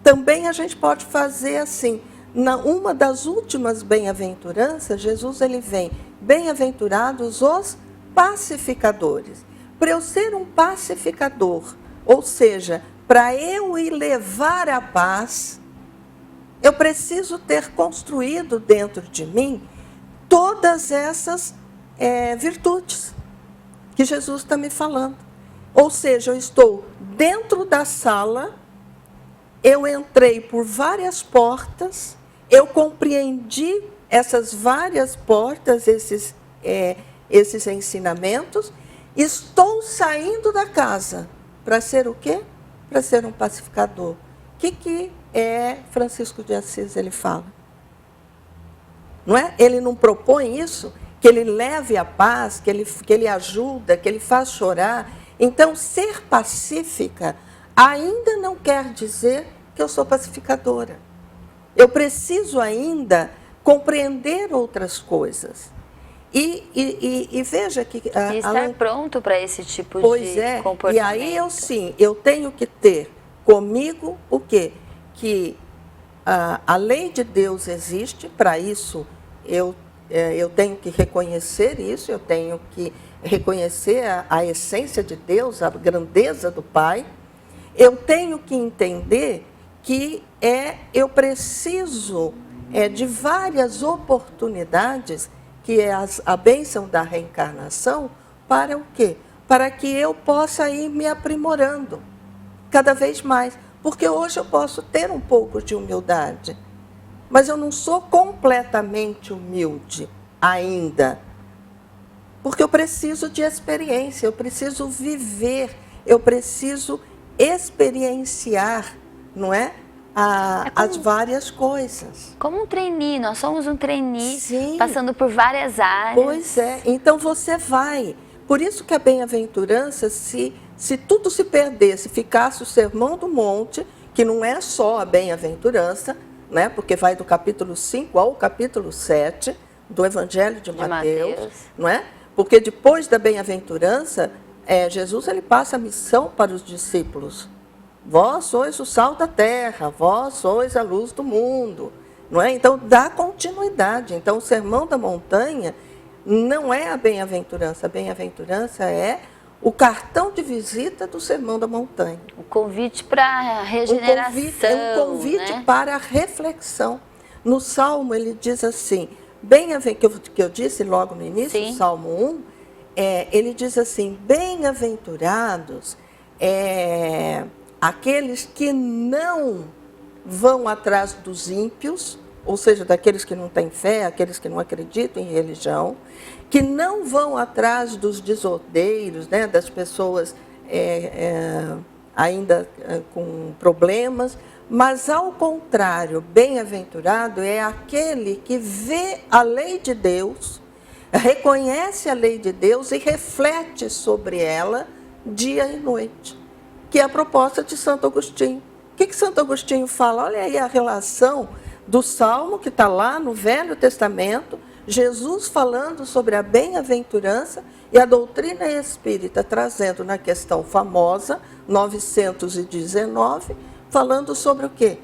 também a gente pode fazer assim. Uma das últimas bem-aventuranças, Jesus ele vem, bem-aventurados os pacificadores. Para eu ser um pacificador, ou seja, para eu ir levar a paz, eu preciso ter construído dentro de mim todas essas virtudes que Jesus está me falando. Ou seja, eu estou dentro da sala, eu entrei por várias portas, eu compreendi essas várias portas, esses ensinamentos, estou saindo da casa para ser o quê? Para ser um pacificador. O que Francisco de Assis ele fala? Não é? Ele não propõe isso, que ele leve a paz, que ele ajuda, que ele faz chorar. Então, ser pacífica ainda não quer dizer que eu sou pacificadora. Eu preciso ainda compreender outras coisas. E veja que... E estar pronto para esse tipo de comportamento. E aí eu tenho que ter comigo o quê? Que a lei de Deus existe, para isso eu tenho que reconhecer isso, eu tenho que reconhecer a essência de Deus, a grandeza do Pai. Eu tenho que entender que eu preciso de várias oportunidades, que é a bênção da reencarnação, para o quê? Para que eu possa ir me aprimorando cada vez mais. Porque hoje eu posso ter um pouco de humildade, mas eu não sou completamente humilde ainda. Porque eu preciso de experiência, eu preciso viver, eu preciso experienciar, não é? As várias coisas. Como um trainee, nós somos um trainee, Sim. Passando por várias áreas. Pois é, então você vai. Por isso que a bem-aventurança, se tudo se perdesse, ficasse o Sermão do Monte, que não é só a bem-aventurança, né? Porque vai do capítulo 5 ao capítulo 7 do Evangelho de Mateus, não é? Porque depois da bem-aventurança, Jesus ele passa a missão para os discípulos. Vós sois o sal da terra, vós sois a luz do mundo. Não é? Então, dá continuidade. Então, o Sermão da Montanha não é a bem-aventurança é o cartão de visita do Sermão da Montanha. O convite para a regeneração. Um convite, né? Para a reflexão. No Salmo, ele diz assim, que eu disse logo no início, Sim. O Salmo 1, ele diz assim, bem-aventurados aqueles que não vão atrás dos ímpios, ou seja, daqueles que não têm fé, aqueles que não acreditam em religião, que não vão atrás dos desordeiros, né, das pessoas ainda com problemas, mas, ao contrário, bem-aventurado é aquele que vê a lei de Deus, reconhece a lei de Deus e reflete sobre ela dia e noite, que é a proposta de Santo Agostinho. O que Santo Agostinho fala? Olha aí a relação do Salmo, que está lá no Velho Testamento, Jesus falando sobre a bem-aventurança e a doutrina espírita trazendo na questão famosa, 919, falando sobre o quê?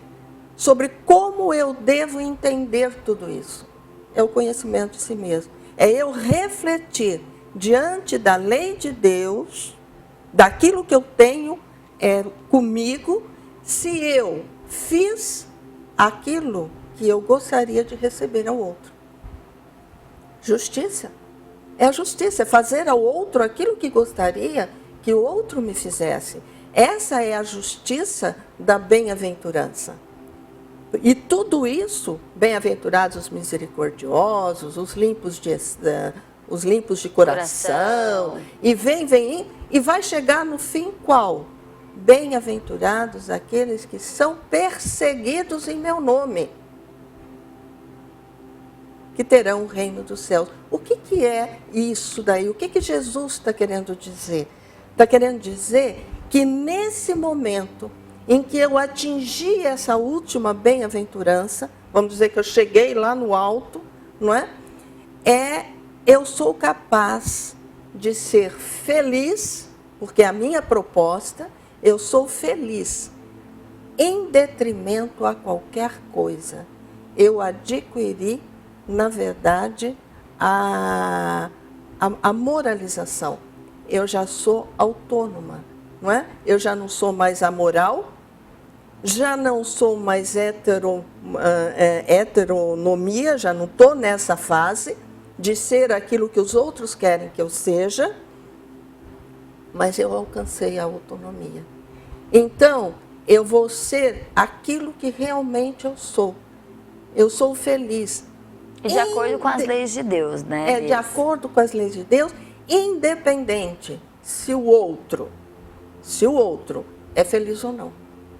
Sobre como eu devo entender tudo isso. É o conhecimento de si mesmo. É eu refletir diante da lei de Deus, daquilo que eu tenho comigo se eu fiz aquilo que eu gostaria de receber ao outro. Justiça. É a justiça, é fazer ao outro aquilo que gostaria que o outro me fizesse. Essa é a justiça da bem-aventurança. E tudo isso, bem-aventurados os misericordiosos, os limpos de coração. E vem, e vai chegar no fim qual? Bem-aventurados aqueles que são perseguidos em meu nome, que terão o reino dos céus. O que é isso daí? O que Jesus está querendo dizer? Está querendo dizer que nesse momento em que eu atingi essa última bem-aventurança, vamos dizer que eu cheguei lá no alto, não é? Eu sou capaz de ser feliz, porque a minha proposta, eu sou feliz, em detrimento a qualquer coisa. Eu adquiri, na verdade, a moralização. Eu já sou autônoma, não é? Eu já não sou mais amoral, já não sou mais heteronomia, já não estou nessa fase de ser aquilo que os outros querem que eu seja, mas eu alcancei a autonomia. Então, eu vou ser aquilo que realmente eu sou. Eu sou feliz. De acordo com as leis de Deus, né? De acordo com as leis de Deus, independente se o outro é feliz ou não.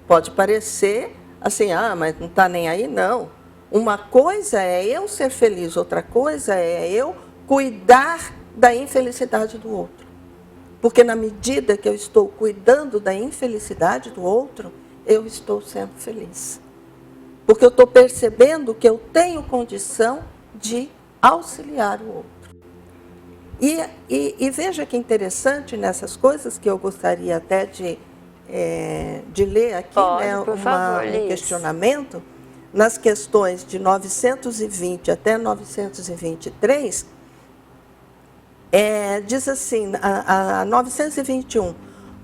Pode parecer assim, mas não está nem aí, não. Uma coisa é eu ser feliz, outra coisa é eu cuidar da infelicidade do outro. Porque na medida que eu estou cuidando da infelicidade do outro, eu estou sendo feliz. Porque eu estou percebendo que eu tenho condição de auxiliar o outro. E veja que interessante nessas coisas que eu gostaria até de ler aqui, um questionamento, nas questões de 920 até 923, diz assim, a 921,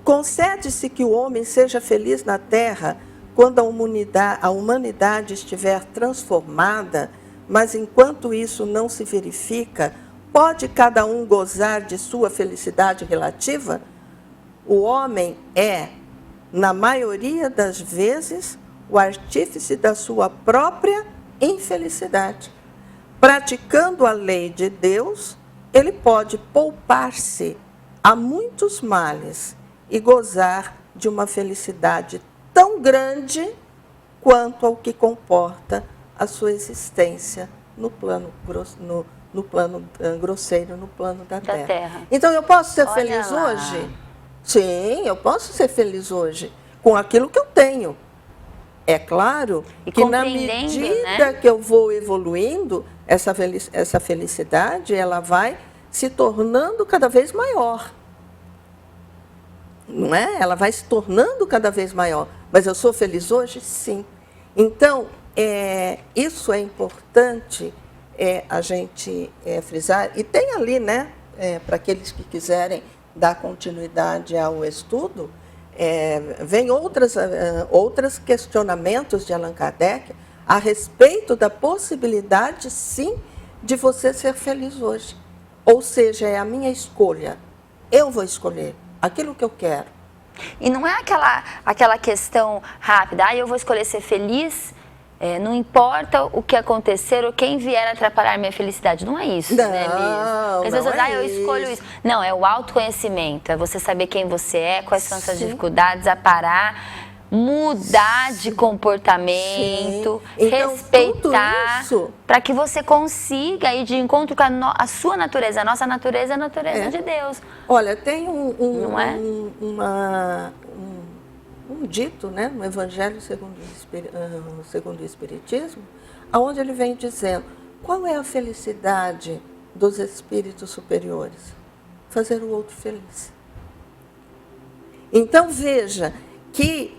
concede-se que o homem seja feliz na terra quando a humanidade estiver transformada, mas enquanto isso não se verifica, pode cada um gozar de sua felicidade relativa? O homem é, na maioria das vezes, o artífice da sua própria infelicidade. Praticando a lei de Deus, ele pode poupar-se a muitos males e gozar de uma felicidade tão grande quanto ao que comporta a sua existência no plano grosseiro, no plano da terra. Então, eu posso ser feliz hoje? Sim, eu posso ser feliz hoje com aquilo que eu tenho. É claro que na medida que eu vou evoluindo, essa felicidade ela vai se tornando cada vez maior. Não é? Ela vai se tornando cada vez maior. Mas eu sou feliz hoje? Sim. Então, isso é importante a gente frisar. E tem ali, né, para aqueles que quiserem dar continuidade ao estudo, vem outros questionamentos de Allan Kardec a respeito da possibilidade, sim, de você ser feliz hoje. Ou seja, é a minha escolha. Eu vou escolher aquilo que eu quero. E não é aquela questão rápida, eu vou escolher ser feliz, não importa o que acontecer ou quem vier atrapalhar minha felicidade. Não é isso, não, né, Liz? Às vezes eu escolho isso. Não, é o autoconhecimento, é você saber quem você é, quais são as suas dificuldades, aparar, mudar de comportamento, então, respeitar, para que você consiga ir de encontro com a sua natureza. A nossa natureza é a natureza de Deus. Olha, tem um dito, né, no Evangelho segundo o Espiritismo, onde ele vem dizendo, qual é a felicidade dos espíritos superiores? Fazer o outro feliz. Então, veja que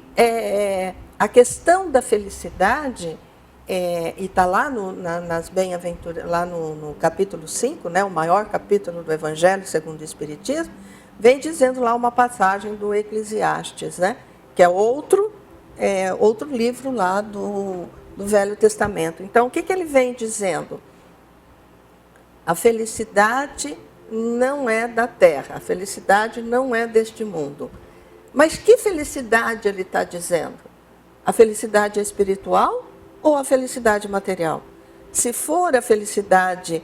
a questão da felicidade, e está lá nas bem-aventuranças, lá no capítulo 5, né, o maior capítulo do Evangelho segundo o Espiritismo, vem dizendo lá uma passagem do Eclesiastes, né? que é outro livro lá do Velho Testamento. Então, o que ele vem dizendo? A felicidade não é da terra, a felicidade não é deste mundo. Mas que felicidade ele está dizendo? A felicidade espiritual ou a felicidade material? Se for a felicidade,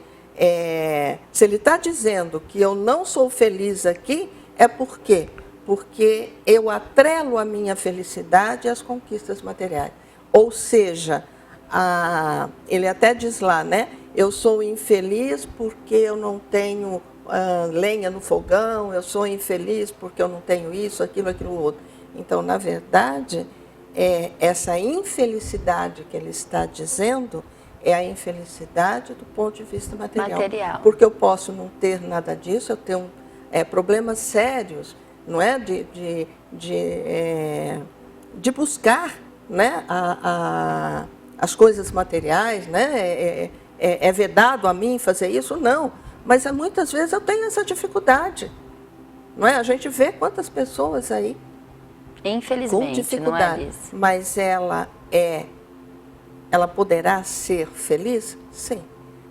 se ele está dizendo que eu não sou feliz aqui, é por quê? Porque eu atrelo a minha felicidade às conquistas materiais. Ou seja, ele até diz lá, né? Eu sou infeliz porque eu não tenho lenha no fogão, eu sou infeliz porque eu não tenho isso, aquilo outro. Então, na verdade, essa infelicidade que ele está dizendo é a infelicidade do ponto de vista material. Porque eu posso não ter nada disso, eu tenho problemas sérios, não é? De buscar, né? As coisas materiais, né? É vedado a mim fazer isso? Não. Mas muitas vezes eu tenho essa dificuldade. Não é? A gente vê quantas pessoas aí infelizmente, com dificuldade. Não é isso. Mas ela poderá ser feliz? Sim.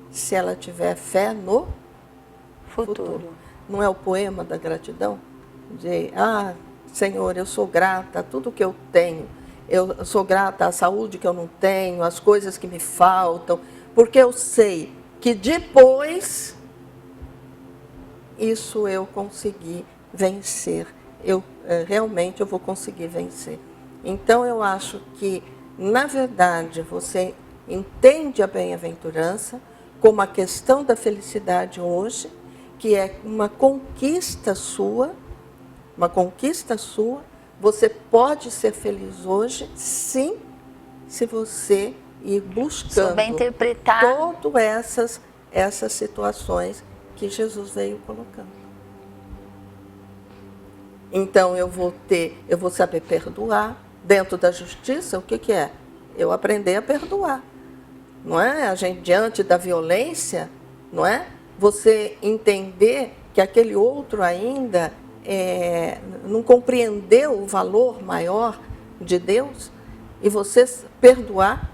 Se ela tiver fé no futuro. Não é o poema da gratidão? Senhor, eu sou grata a tudo que eu tenho. Eu sou grata à saúde que eu não tenho, às coisas que me faltam, porque eu sei que depois isso eu consegui vencer. Realmente eu vou conseguir vencer. Então eu acho que, na verdade, você entende a bem-aventurança como a questão da felicidade hoje, que é uma conquista sua. Você pode ser feliz hoje, sim, se você ir buscando souber interpretar todas essas situações que Jesus veio colocando. Então eu vou saber perdoar. Dentro da justiça, o que é? Eu aprender a perdoar. Não é? A gente, diante da violência, não é? Você entender que aquele outro ainda não compreendeu o valor maior de Deus e você perdoar.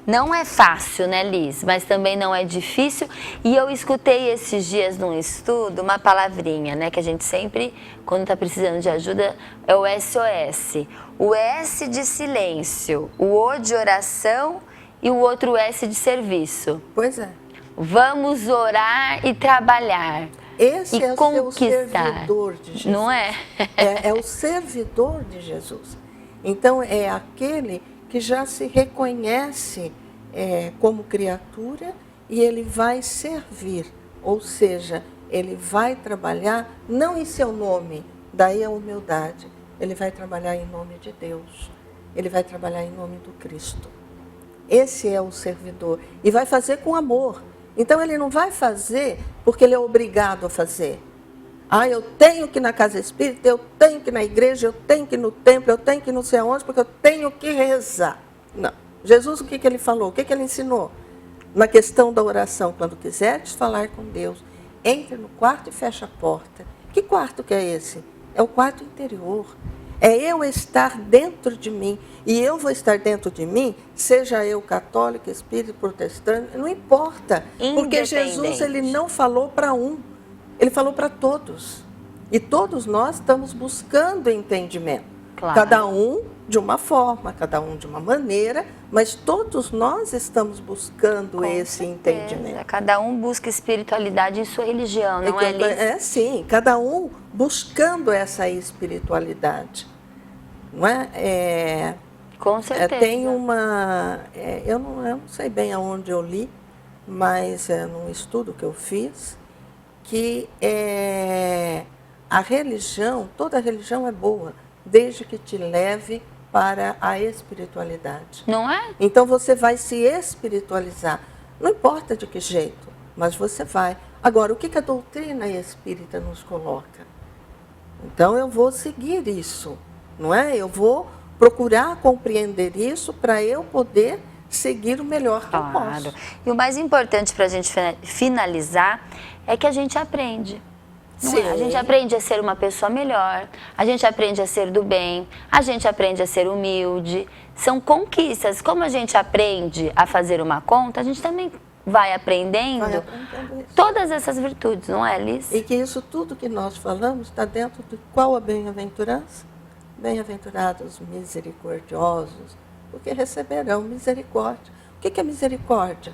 Não é fácil, né, Liz? Mas também não é difícil. E eu escutei esses dias num estudo uma palavrinha, né, que a gente sempre, quando está precisando de ajuda, é o SOS. O S de silêncio, o O de oração e o outro S de serviço. Pois é. Vamos orar e trabalhar. Esse é conquistar. O seu servidor de Jesus. Não é? É o servidor de Jesus. Então, é aquele que já se reconhece como criatura e ele vai servir. Ou seja, ele vai trabalhar não em seu nome, daí a humildade. Ele vai trabalhar em nome de Deus. Ele vai trabalhar em nome do Cristo. Esse é o servidor. E vai fazer com amor. Então, ele não vai fazer porque ele é obrigado a fazer. Eu tenho que ir na casa espírita, eu tenho que ir na igreja, eu tenho que ir no templo, eu tenho que ir não sei aonde, porque eu tenho que rezar. Não. Jesus, o que ele falou? O que ele ensinou? Na questão da oração, quando quiseres falar com Deus, entre no quarto e fecha a porta. Que quarto que é esse? É o quarto interior. É eu estar dentro de mim. E eu vou estar dentro de mim, seja eu católico, espírita, protestante, não importa. Porque Jesus, ele não falou para um, ele falou para todos. E todos nós estamos buscando entendimento. Claro. Cada um de uma forma, cada um de uma maneira, mas todos nós estamos buscando esse entendimento. Cada um busca espiritualidade em sua religião, não é, Liz? Sim, cada um buscando essa espiritualidade. Não é? Com certeza. Tem uma... eu não sei bem aonde eu li, mas num estudo que eu fiz, que a religião, toda religião é boa, desde que te leve para a espiritualidade. Não é? Então você vai se espiritualizar. Não importa de que jeito, mas você vai. Agora, o que a doutrina espírita nos coloca? Então eu vou seguir isso, não é? Eu vou procurar compreender isso para eu poder seguir o melhor que eu posso. E o mais importante para a gente finalizar é que a gente aprende. Não é? A gente aprende a ser uma pessoa melhor, a gente aprende a ser do bem, a gente aprende a ser humilde. São conquistas. Como a gente aprende a fazer uma conta, a gente também vai aprendendo isso. todas essas virtudes, não é, Liz? E que isso tudo que nós falamos está dentro de qual a bem-aventurança? Bem-aventurados misericordiosos, porque receberão misericórdia. O que é misericórdia?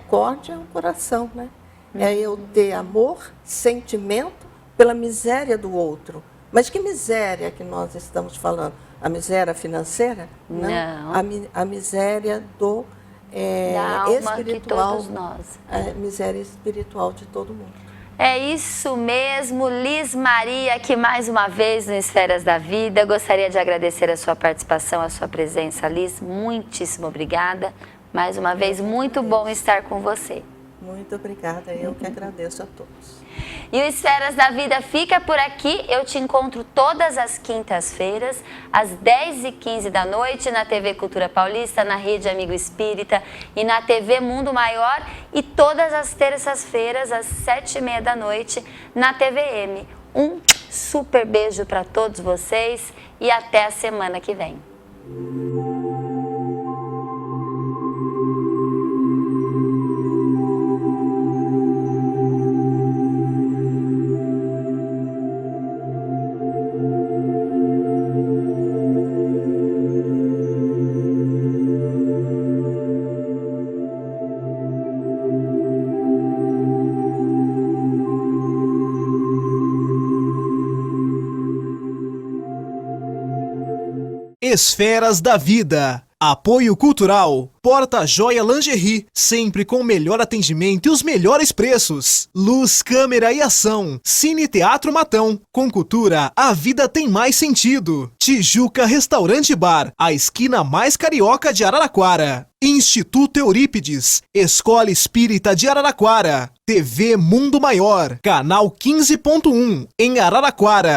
Córdia é um coração, né? É eu ter amor, sentimento pela miséria do outro. Mas que miséria que nós estamos falando? A miséria financeira? Não. A miséria da alma espiritual, que todos nós. A miséria espiritual de todo mundo. É isso mesmo, Liz Maria, aqui mais uma vez no Esferas da Vida. Gostaria de agradecer a sua participação, a sua presença, Liz. Muitíssimo obrigada. Mais uma vez, muito bom estar com você. Muito obrigada, eu que agradeço a todos. E o Esferas da Vida fica por aqui. Eu te encontro todas as quintas-feiras, às 10h15 da noite, na TV Cultura Paulista, na Rede Amigo Espírita e na TV Mundo Maior. E todas as terças-feiras, às 7h30 da noite, na TVM. Um super beijo para todos vocês e até a semana que vem. Esferas da Vida. Apoio Cultural. Porta Joia Lingerie, sempre com o melhor atendimento e os melhores preços. Luz, câmera e ação. Cine Teatro Matão. Com cultura, a vida tem mais sentido. Tijuca Restaurante e Bar, a esquina mais carioca de Araraquara. Instituto Eurípides, Escola Espírita de Araraquara. TV Mundo Maior, canal 15.1, em Araraquara.